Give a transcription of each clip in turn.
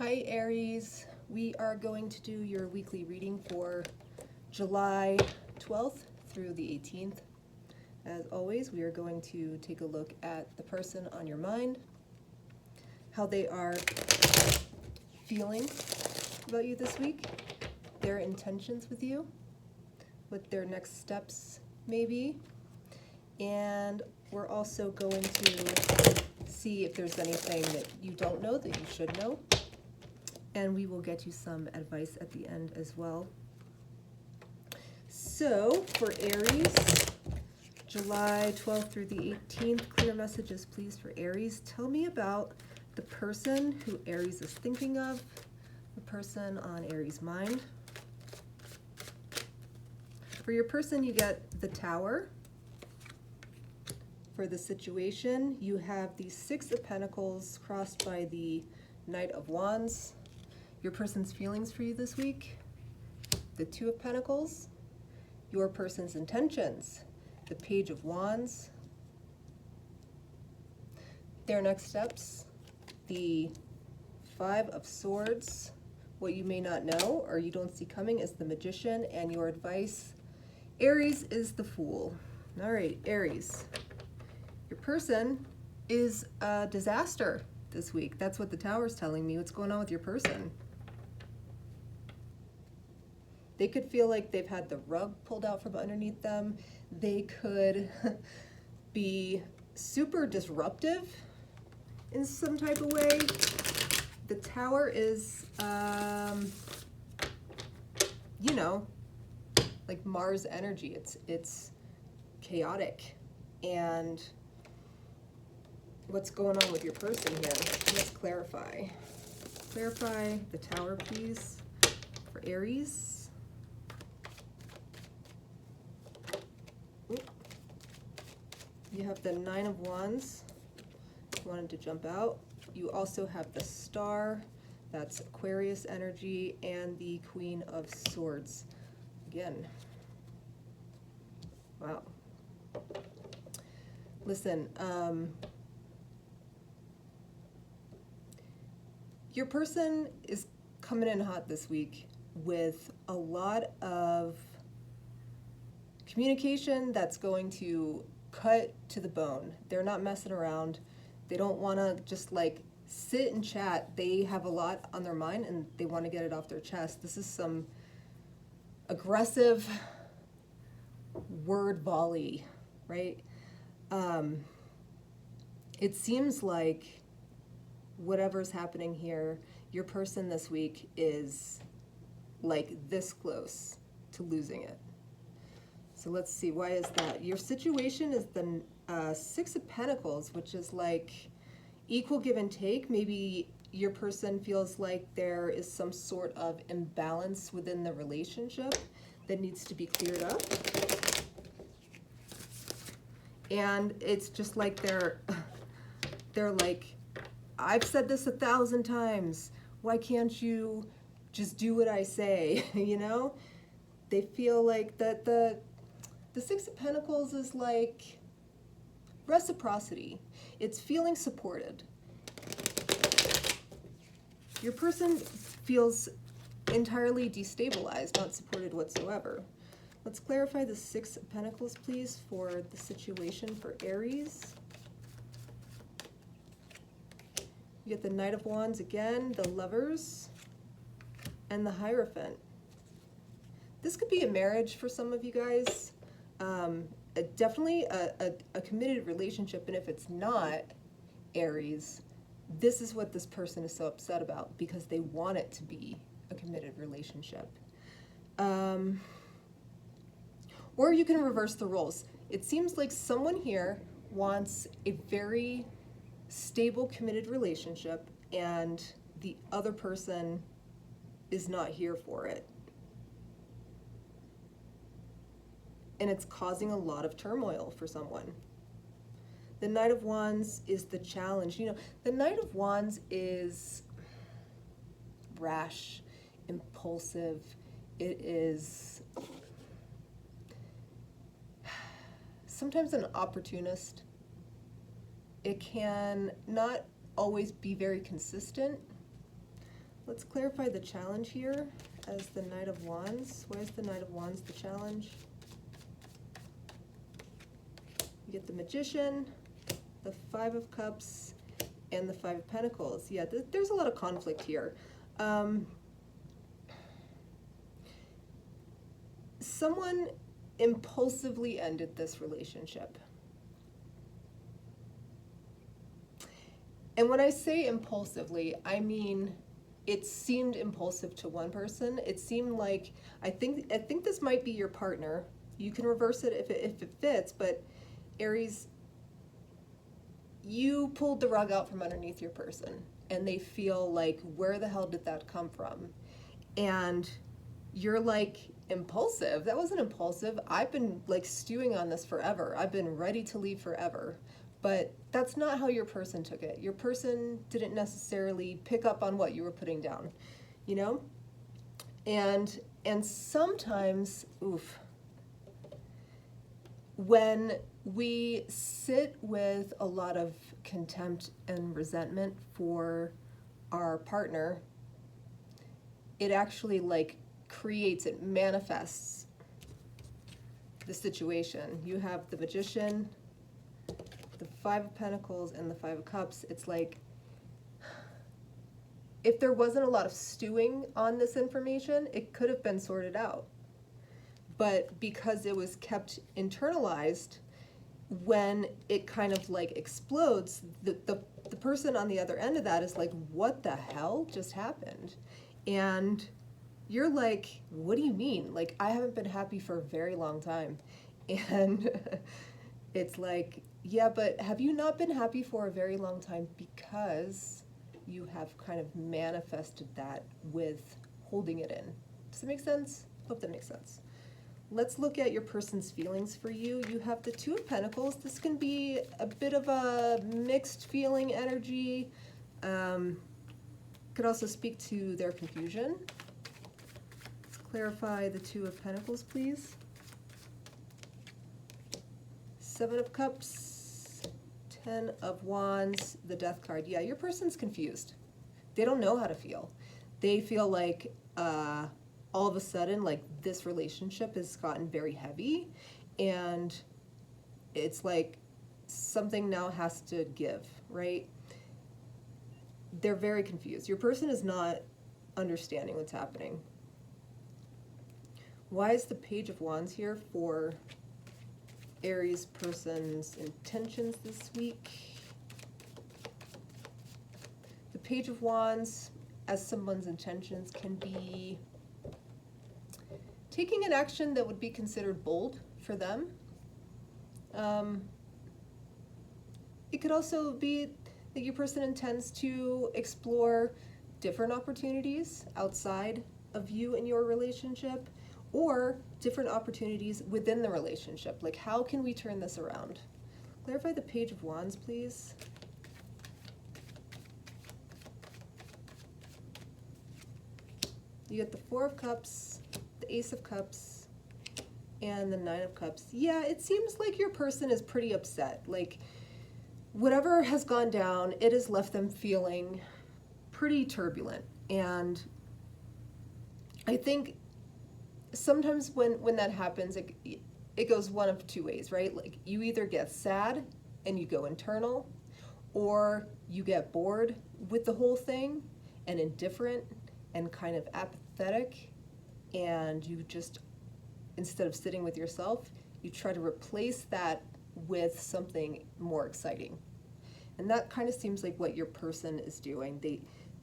Hi Aries, we are going to do your weekly reading for July 12th through the 18th. As always, we are going to take a look at the person on your mind, how they are feeling about you this week, their intentions with you, what their next steps may be, and we're also going to see if there's anything that you don't know that you should know. And we will get you some advice at the end as well. So for Aries, July 12th through the 18th, clear messages please for Aries. Tell me about the person who Aries is thinking of, the person on Aries' mind. For your person, you get the Tower. For the situation, you have the Six of Pentacles crossed by the Knight of Wands. Your person's feelings for you this week, the Two of Pentacles. Your person's intentions, the Page of Wands. Their next steps, the Five of Swords. What you may not know or you don't see coming is the Magician, and your advice, Aries, is the Fool. All right, Aries, your person is a disaster this week. That's what the Tower's telling me. What's going on with your person? They could feel like they've had the rug pulled out from underneath them. They could be super disruptive in some type of way. The Tower is, you know, like Mars energy. It's chaotic. And what's going on with your person here? Let's clarify. Clarify the Tower, please, for Aries. You have the Nine of Wands, wanted to jump out. You also have the Star, that's Aquarius energy, and the Queen of Swords. Again, wow. Listen, your person is coming in hot this week with a lot of communication that's going to cut to the bone. They're not messing around. They don't want to just like sit and chat. They have a lot on their mind and they want to get it off their chest. This is some aggressive word volley, right? It seems like whatever's happening here, your person this week is like this close to losing it. So let's see, why is that? Your situation is the Six of Pentacles, which is like equal give and take. Maybe your person feels like there is some sort of imbalance within the relationship that needs to be cleared up. And it's just like they're like, I've said this 1,000 times. Why can't you just do what I say? You know? They feel like that the Six of Pentacles is like reciprocity. It's feeling supported. Your person feels entirely destabilized, not supported whatsoever. Let's clarify the Six of Pentacles, please, for the situation for Aries. You get the Knight of Wands again, the Lovers, and the Hierophant. This could be a marriage for some of you guys. Definitely a committed relationship, and if it's not, Aries, this is what this person is so upset about because they want it to be a committed relationship. Or you can reverse the roles. It seems like someone here wants a very stable, committed relationship, and the other person is not here for it. And it's causing a lot of turmoil for someone. The Knight of Wands is the challenge. You know, the Knight of Wands is rash, impulsive. It is sometimes an opportunist. It can not always be very consistent. Let's clarify the challenge here as the Knight of Wands. Why is the Knight of Wands the challenge? You get the Magician, the Five of Cups, and the Five of Pentacles. Yeah, there's a lot of conflict here. Someone impulsively ended this relationship. And when I say impulsively, I mean it seemed impulsive to one person. It seemed like, I think this might be your partner. You can reverse it if it fits, but Aries, you pulled the rug out from underneath your person, and they feel like, where the hell did that come from? And you're like, impulsive? That wasn't impulsive. I've been like stewing on this forever. I've been ready to leave forever. But that's not how your person took it. Your person didn't necessarily pick up on what you were putting down, you know? And sometimes, when we sit with a lot of contempt and resentment for our partner, it actually like creates, it manifests the situation. You have the Magician, the Five of Pentacles, and the Five of Cups. It's like, if there wasn't a lot of stewing on this information, it could have been sorted out. But because it was kept internalized, when it kind of like explodes, the person on the other end of that is like, what the hell just happened? And you're like, what do you mean? Like, I haven't been happy for a very long time. And it's like, yeah, but have you not been happy for a very long time because you have kind of manifested that with holding it in? Does that make sense? Hope that makes sense. Let's look at your person's feelings for you. You have the Two of Pentacles. This can be a bit of a mixed feeling energy. Could also speak to their confusion. Let's clarify the Two of Pentacles, please. Seven of Cups, Ten of Wands, the Death card. Yeah, your person's confused. They don't know how to feel. They feel like all of a sudden, like, this relationship has gotten very heavy, and it's like something now has to give, right? They're very confused. Your person is not understanding what's happening. Why is the Page of Wands here for Aries person's intentions this week? The Page of Wands, as someone's intentions, can be taking an action that would be considered bold for them. It could also be that your person intends to explore different opportunities outside of you and your relationship, or different opportunities within the relationship. Like, how can we turn this around? Clarify the Page of Wands, please. You get the Four of Cups, the Ace of Cups, and the Nine of Cups. Yeah, it seems like your person is pretty upset. Like, whatever has gone down, it has left them feeling pretty turbulent. And I think sometimes when that happens, it goes one of two ways, right? Like, you either get sad and you go internal, or you get bored with the whole thing and indifferent and kind of apathetic, and you just, instead of sitting with yourself, you try to replace that with something more exciting. And that kind of seems like what your person is doing.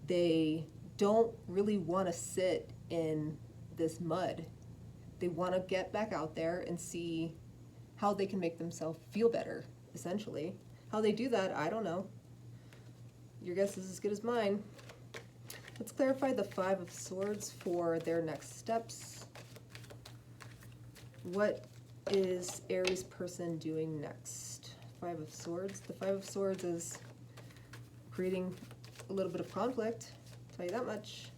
They don't really want to sit in this mud. They want to get back out there and see how they can make themselves feel better, essentially. How they do that, I don't know. Your guess is as good as mine. Let's clarify the Five of Swords for their next steps. What is Aries person doing next? Five of Swords. The Five of Swords is creating a little bit of conflict, I'll tell you that much.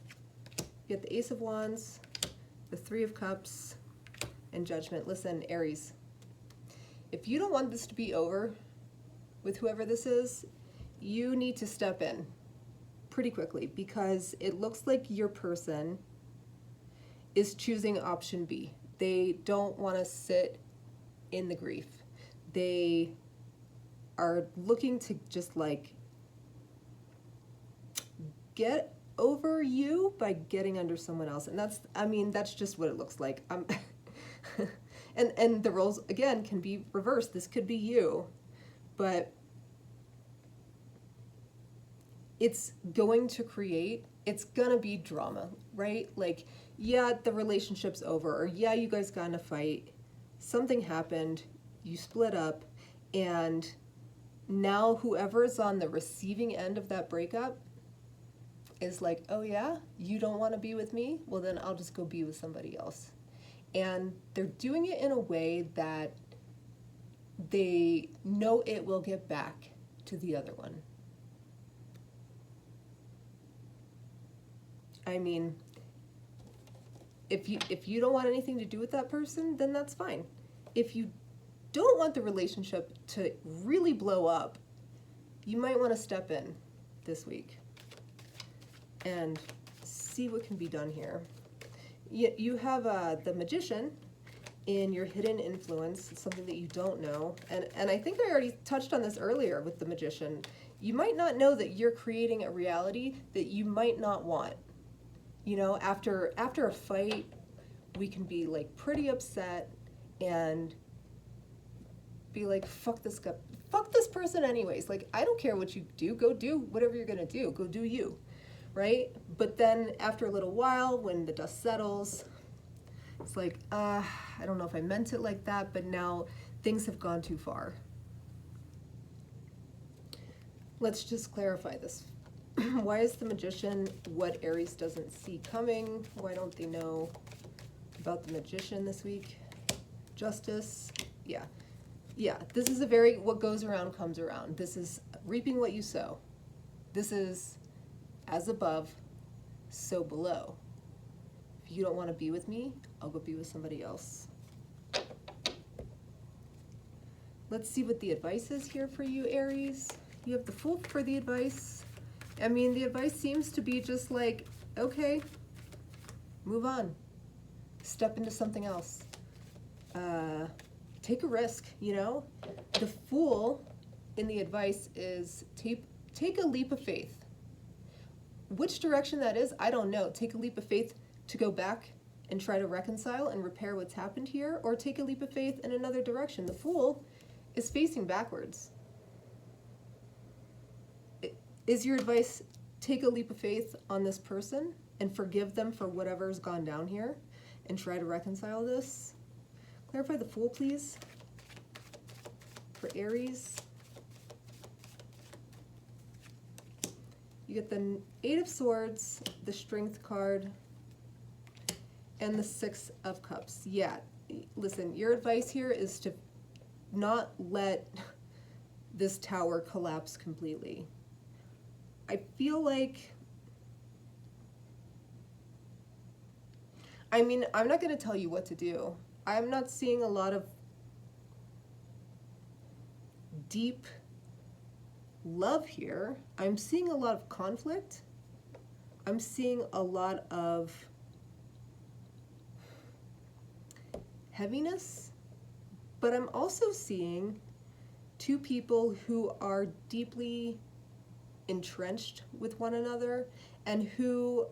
You get the Ace of Wands, the Three of Cups, and Judgment. Listen, Aries, if you don't want this to be over with whoever this is, you need to step in pretty quickly because it looks like your person is choosing option B. They don't want to sit in the grief. They are looking to just like get over you by getting under someone else. And that's just what it looks like. And the roles, again, can be reversed. This could be you, but it's going to be drama, right? Like, yeah, the relationship's over, or yeah, you guys got in a fight, something happened, you split up, and now whoever's on the receiving end of that breakup is like, oh yeah, you don't want to be with me? Well, then I'll just go be with somebody else. And they're doing it in a way that they know it will get back to the other one. I mean, if you don't want anything to do with that person, then that's fine. If you don't want the relationship to really blow up, you might want to step in this week and see what can be done here. You have the Magician in your hidden influence. It's something that you don't know. And I think I already touched on this earlier with the Magician. You might not know that you're creating a reality that you might not want. You know, after a fight, we can be like pretty upset and be like, fuck this guy, fuck this person anyways. Like, I don't care what you do. Go do whatever you're gonna do. Go do you. Right? But then after a little while, when the dust settles, it's like, I don't know if I meant it like that, but now things have gone too far. Let's just clarify this. Why is the Magician what Aries doesn't see coming? Why don't they know about the Magician this week? Justice. Yeah. This is what goes around comes around. This is reaping what you sow. This is as above, so below. If you don't want to be with me, I'll go be with somebody else. Let's see what the advice is here for you, Aries. You have the Fool for the advice. I mean, the advice seems to be just like, okay, move on. Step into something else. Take a risk, you know? The Fool in the advice is take a leap of faith. Which direction that is, I don't know. Take a leap of faith to go back and try to reconcile and repair what's happened here, or take a leap of faith in another direction. The Fool is facing backwards. Is your advice, take a leap of faith on this person and forgive them for whatever's gone down here and try to reconcile this? Clarify the Fool, please, for Aries. You get the 8 of Swords, the Strength card, and the 6 of Cups. Yeah, listen, your advice here is to not let this tower collapse completely. I feel like, I mean, I'm not going to tell you what to do. I'm not seeing a lot of deep love here. I'm seeing a lot of conflict. I'm seeing a lot of heaviness, but I'm also seeing two people who are deeply entrenched with one another and who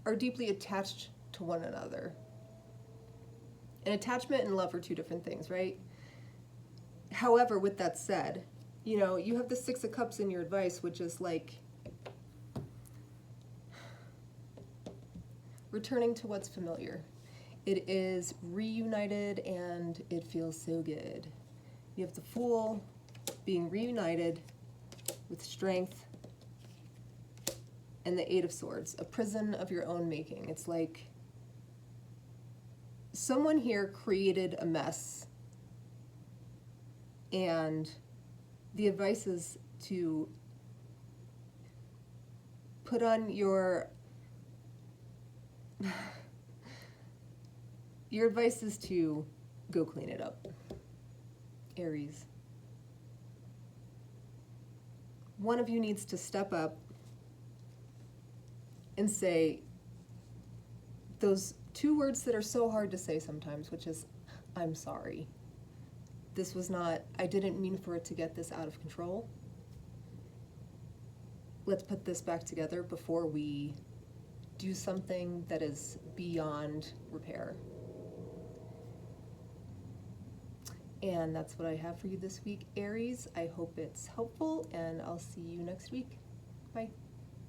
are deeply attached to one another. And attachment and love are two different things, right? However, with that said, you know, you have the 6 of Cups in your advice, which is like returning to what's familiar. It is reunited and it feels so good. You have the Fool being reunited with strength and the 8 of Swords, a prison of your own making. It's like someone here created a mess, and the advice is to put on your advice is to go clean it up, Aries. One of you needs to step up and say those two words that are so hard to say sometimes, which is, I'm sorry. This was not, I didn't mean for it to get this out of control. Let's put this back together before we do something that is beyond repair. And that's what I have for you this week, Aries. I hope it's helpful, and I'll see you next week. Bye.